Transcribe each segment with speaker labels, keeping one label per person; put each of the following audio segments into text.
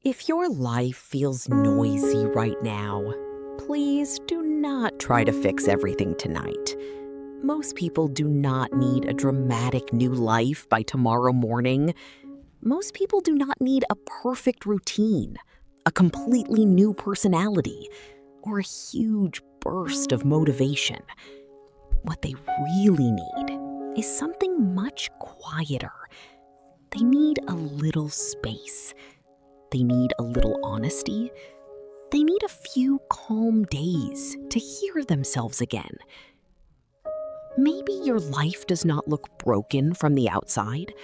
Speaker 1: If your life feels noisy right now, please do not try to fix everything tonight. Most people do not need a dramatic new life by tomorrow morning. Most people do not need a perfect routine, a completely new personality, or a huge burst of motivation. What they really need is something much quieter. They need a little space. They need a little honesty. They need a few calm days to hear themselves again. Maybe your life does not look broken from the outside.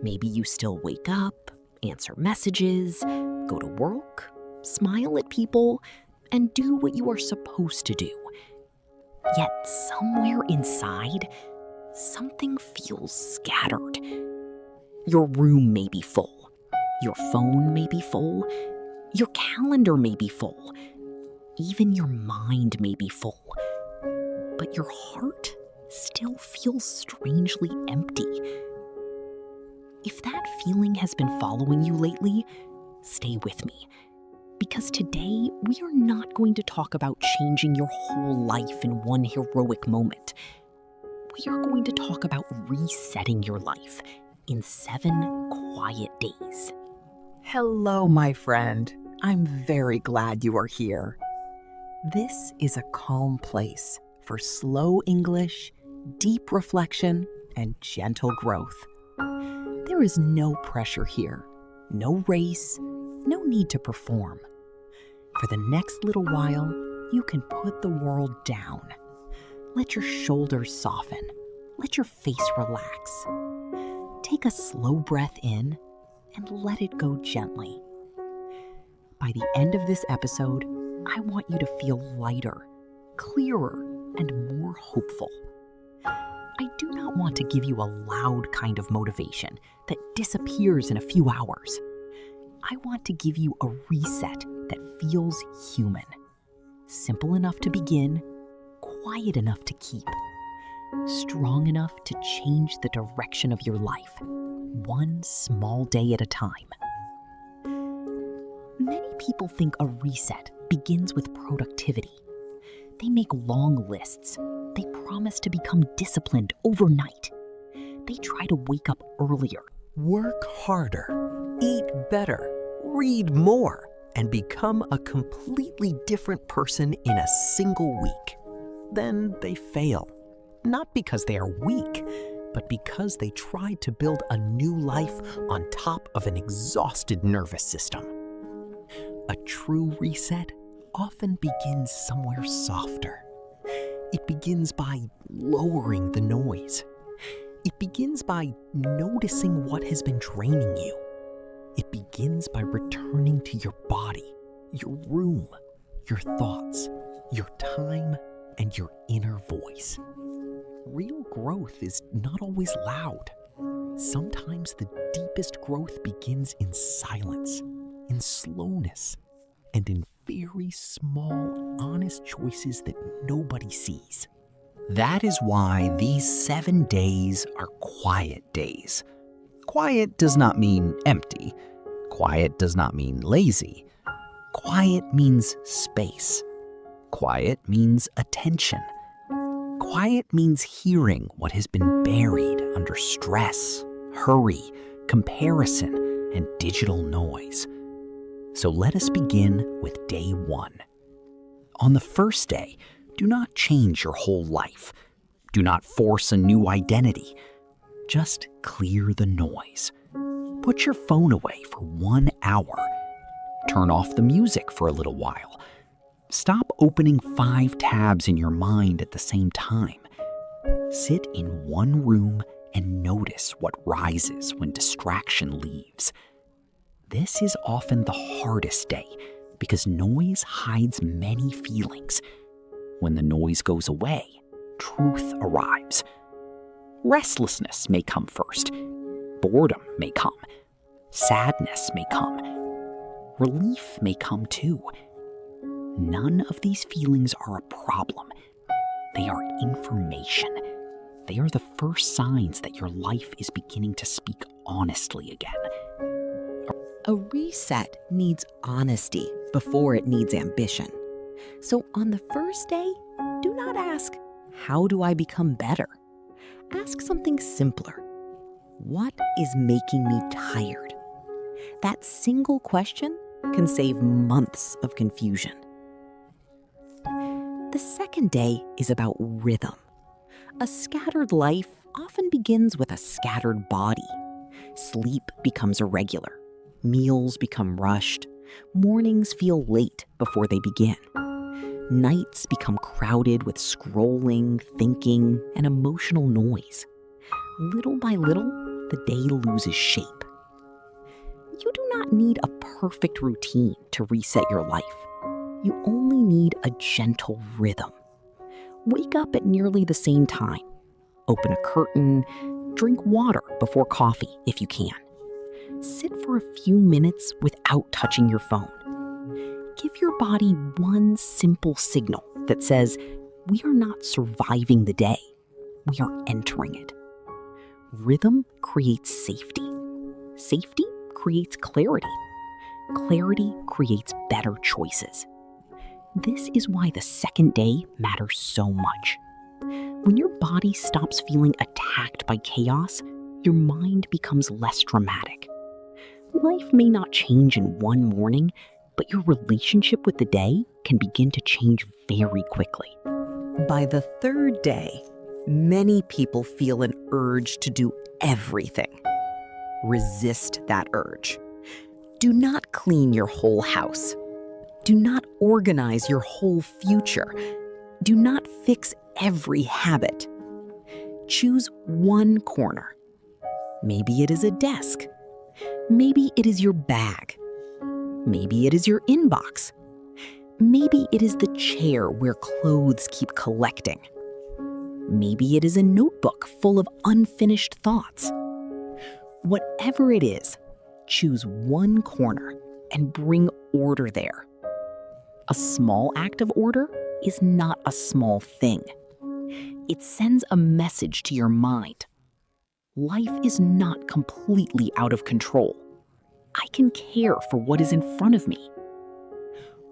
Speaker 1: Maybe you still wake up, answer messages, go to work, smile at people, and do what you are supposed to do. Yet somewhere inside, something feels scattered. Your room may be full. Your phone may be full. Your calendar may be full. Even your mind may be full. But your heart still feels strangely empty. If that feeling has been following you lately, stay with me. Because today, we are not going to talk about changing your whole life in one heroic moment. We are going to talk about resetting your life in 7 quiet days.
Speaker 2: Hello, my friend. I'm very glad you are here. This is a calm place for slow English, deep reflection, and gentle growth. There is no pressure here, no race, no need to perform. For the next little while, you can put the world down. Let your shoulders soften. Let your face relax. Take a slow breath in and let it go gently. By the end of this episode, I want you to feel lighter, clearer, and more hopeful. I do not want to give you a loud kind of motivation that disappears in a few hours. I want to give you a reset that feels human. Simple enough to begin, quiet enough to keep, strong enough to change the direction of your life, one small day at a time. Many people think a reset begins with productivity. They make long lists. They promise to become disciplined overnight. They try to wake up earlier,
Speaker 3: work harder, eat better, read more, and become a completely different person in a single week. Then they fail. Not because they are weak, but because they tried to build a new life on top of an exhausted nervous system. A true reset often begins somewhere softer. It begins by lowering the noise. It begins by noticing what has been draining you. It begins by returning to your body, your room, your thoughts, your time, and your inner voice. Real growth is not always loud. Sometimes the deepest growth begins in silence, in slowness, and in very small, honest choices that nobody sees.
Speaker 4: That is why these 7 days are quiet days. Quiet does not mean empty. Quiet does not mean lazy. Quiet means space. Quiet means attention. Quiet means hearing what has been buried under stress, hurry, comparison, and digital noise. So let us begin with day 1. On the first day, do not change your whole life. Do not force a new identity. Just clear the noise. Put your phone away for 1 hour. Turn off the music for a little while. Stop opening 5 tabs in your mind at the same time. Sit in one room and notice what rises when distraction leaves. This is often the hardest day because noise hides many feelings. When the noise goes away, truth arrives. Restlessness may come first. Boredom may come. Sadness may come. Relief may come too. None of these feelings are a problem. They are information. They are the first signs that your life is beginning to speak honestly again.
Speaker 1: A reset needs honesty before it needs ambition. So on the first day, do not ask, how do I become better? Ask something simpler. What is making me tired? That single question can save months of confusion. The second day is about rhythm. A scattered life often begins with a scattered body. Sleep becomes irregular. Meals become rushed. Mornings feel late before they begin. Nights become crowded with scrolling, thinking, and emotional noise. Little by little, the day loses shape. You do not need a perfect routine to reset your life. You only need a gentle rhythm. Wake up at nearly the same time. Open a curtain. Drink water before coffee if you can. Sit for a few minutes without touching your phone. Give your body one simple signal that says, we are not surviving the day, we are entering it. Rhythm creates safety. Safety creates clarity. Clarity creates better choices. This is why the second day matters so much. When your body stops feeling attacked by chaos, your mind becomes less dramatic. Life may not change in one morning, but your relationship with the day can begin to change very quickly. By the third day, many people feel an urge to do everything. Resist that urge. Do not clean your whole house. Do not organize your whole future. Do not fix every habit. Choose one corner. Maybe it is a desk. Maybe it is your bag. Maybe it is your inbox. Maybe it is the chair where clothes keep collecting. Maybe it is a notebook full of unfinished thoughts. Whatever it is, choose one corner and bring order there. A small act of order is not a small thing. It sends a message to your mind. Life is not completely out of control. I can care for what is in front of me.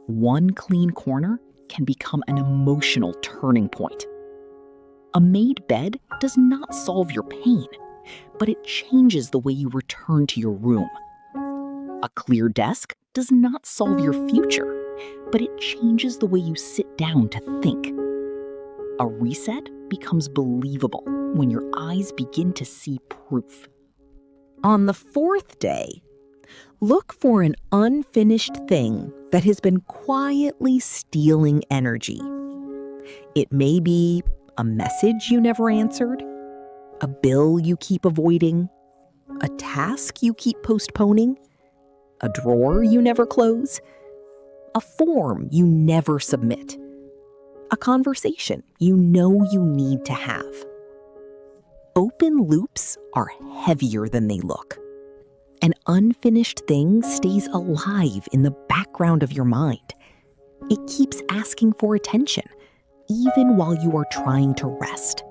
Speaker 1: One clean corner can become an emotional turning point. A made bed does not solve your pain, but it changes the way you return to your room. A clear desk does not solve your future, but it changes the way you sit down to think. A reset becomes believable when your eyes begin to see proof. On the fourth day, look for an unfinished thing that has been quietly stealing energy. It may be a message you never answered, a bill you keep avoiding, a task you keep postponing, a drawer you never close, a form you never submit, a conversation you know you need to have. Open loops are heavier than they look. An unfinished thing stays alive in the background of your mind. It keeps asking for attention, even while you are trying to rest.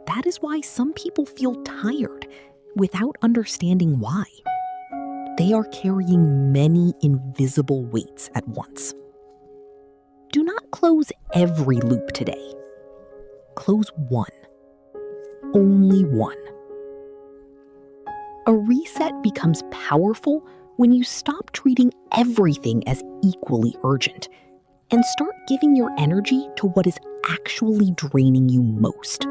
Speaker 1: That is why some people feel tired without understanding why. They are carrying many invisible weights at once. Do not close every loop today. Close one. Only one. A reset becomes powerful when you stop treating everything as equally urgent and start giving your energy to what is actually draining you most.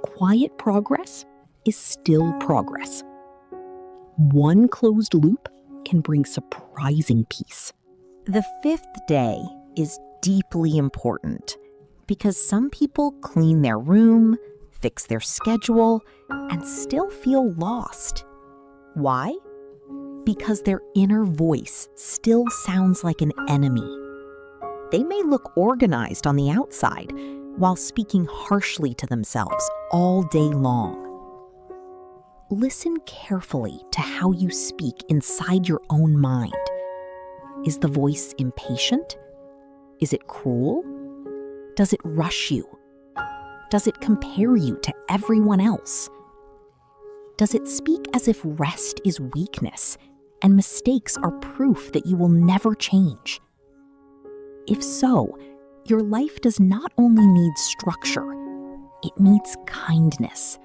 Speaker 1: Quiet progress is still progress. One closed loop can bring surprising peace.
Speaker 5: The fifth day is deeply important because some people clean their room, fix their schedule, and still feel lost. Why? Because their inner voice still sounds like an enemy. They may look organized on the outside while speaking harshly to themselves all day long. Listen carefully to how you speak inside your own mind. Is the voice impatient? Is it cruel? Does it rush you? Does it compare you to everyone else? Does it speak as if rest is weakness and mistakes are proof that you will never change? If so, your life does not only need structure, it needs kindness.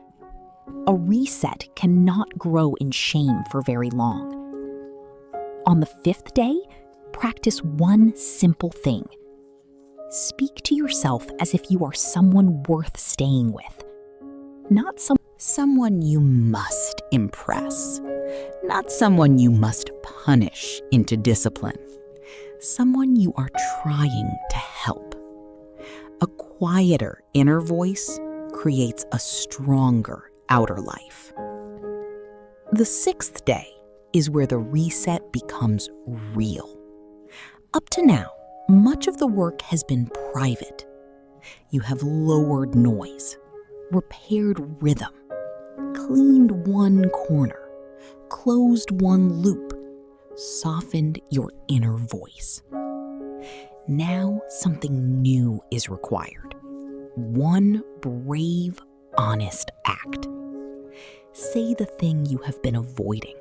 Speaker 5: A reset cannot grow in shame for very long. On the 5th day, practice one simple thing. Speak to yourself as if you are someone worth staying with. Not someone you must impress. Not someone you must punish into discipline. Someone you are trying to help. A quieter inner voice creates a stronger outer life. The 6th day is where the reset becomes real. Up to now, much of the work has been private. You have lowered noise, repaired rhythm, cleaned one corner, closed one loop, softened your inner voice. Now something new is required. One brave, honest act. Say the thing you have been avoiding.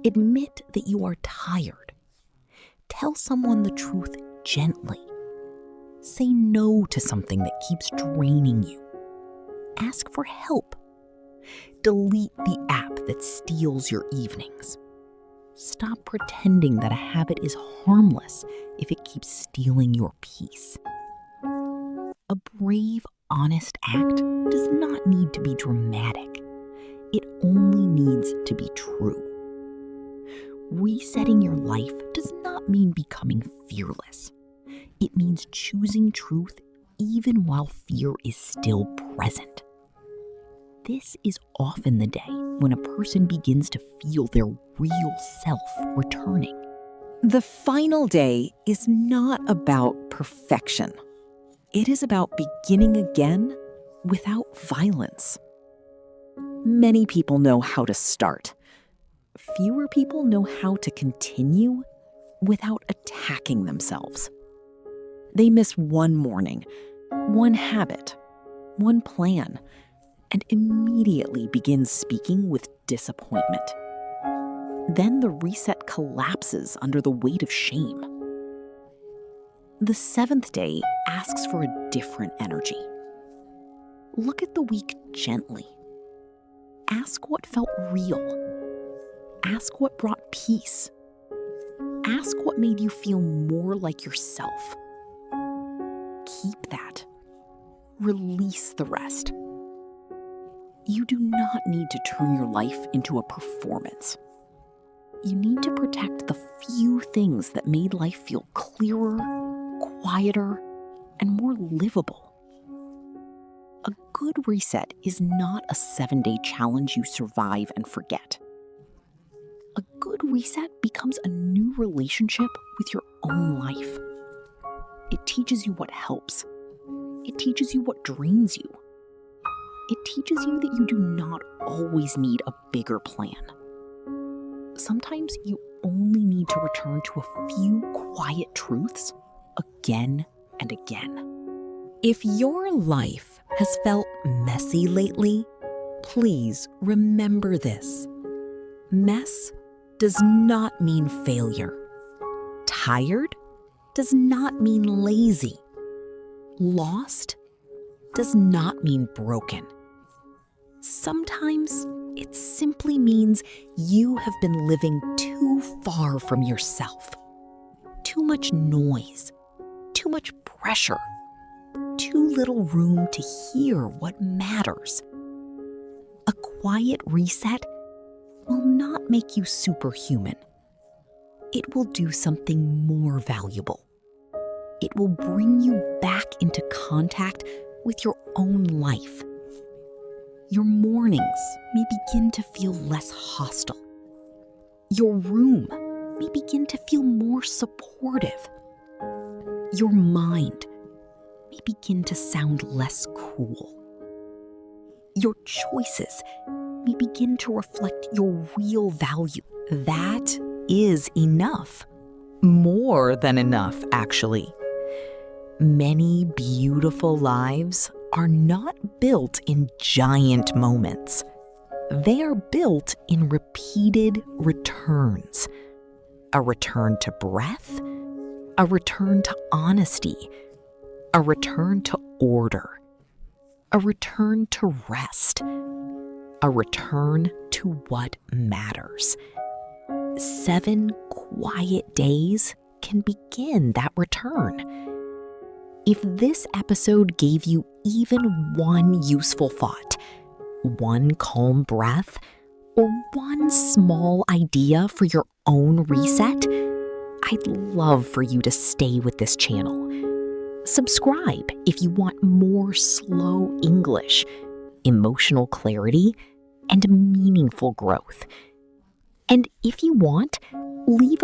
Speaker 5: Admit that you are tired. Tell someone the truth gently. Say no to something that keeps draining you. Ask for help. Delete the app that steals your evenings. Stop pretending that a habit is harmless if it keeps stealing your peace. A brave, honest act does not need to be dramatic. It only needs to be true. Resetting your life does not mean becoming fearless. It means choosing truth even while fear is still present. This is often the day when a person begins to feel their real self returning. The final day is not about perfection. It is about beginning again without violence. Many people know how to start. Fewer people know how to continue without attacking themselves. They miss one morning, one habit, one plan, and immediately begin speaking with disappointment. Then the reset collapses under the weight of shame. The 7th day asks for a different energy. Look at the week gently. Ask what felt real. Ask what brought peace. Ask what made you feel more like yourself. Keep that. Release the rest. You do not need to turn your life into a performance. You need to protect the few things that made life feel clearer, quieter, and more livable. A good reset is not a 7-day challenge you survive and forget. A good reset becomes a new relationship with your own life. It teaches you what helps. It teaches you what drains you. It teaches you that you do not always need a bigger plan. Sometimes you only need to return to a few quiet truths again and again. If your life has felt messy lately, please remember this. Mess does not mean failure. Tired does not mean lazy. Lost does not mean broken. Sometimes it simply means you have been living too far from yourself. Too much noise, too much pressure, too little room to hear what matters. A quiet reset will not make you superhuman. It will do something more valuable. It will bring you back into contact with your own life. Your mornings may begin to feel less hostile. Your room may begin to feel more supportive. Your mind may begin to sound less cruel. Your choices may begin to reflect your real value. That is enough. More than enough, actually. Many beautiful lives are not built in giant moments.
Speaker 1: They are built in repeated returns. A return to breath, a return to honesty, a return to order, a return to rest, a return to what matters. 7 quiet days can begin that return. If this episode gave you even one useful thought, one calm breath, or one small idea for your own reset, I'd love for you to stay with this channel. Subscribe if you want more slow English, emotional clarity, and meaningful growth. And if you want, leave